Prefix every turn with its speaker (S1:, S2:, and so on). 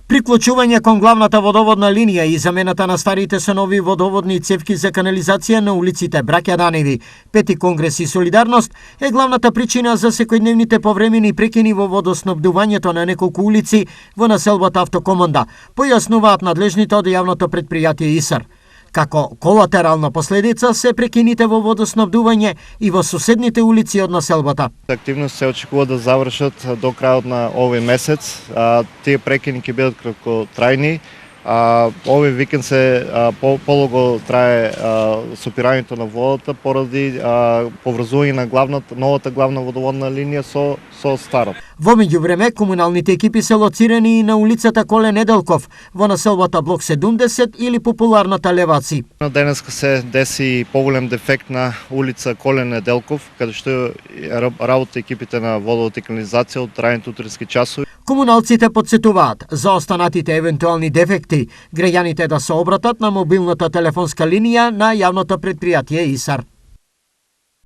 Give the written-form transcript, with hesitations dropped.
S1: Приклучување кон главната водоводна линија и замената на старите со нови водоводни цевки за канализација на улиците Браќа Даневи, Пети конгрес и Солидарност е главната причина за секојдневните повремени прекини во водоснабдувањето на неколку улици во населбата Автокоманда, појаснуваат надлежните од јавното предпријатие ИСАР. Како колатерална последица се прекините во водоснабдување и во соседните улици од населбата.
S2: Активност се очекува да завршат до крајот на овој месец. Тие прекини ќе бидат краткотрајни. Овој викенд се полого трае сопирањето на водата поради поврзување на новата главна водоводна линија со старата.
S1: Во меѓувреме, комуналните екипи се лоцирани и на улицата Коле Неделков, во населбата Блок 70 или популарната Леваци.
S2: Денеска се деси поголем дефект на улица Коле Неделков, каде што работат екипите на водовод и канализација од трајните утрески часови.
S1: Комуналците подсетуваат за останатите евентуални дефекти, граѓаните да се обратат на мобилната телефонска линија на јавното предпријатие ИСАР.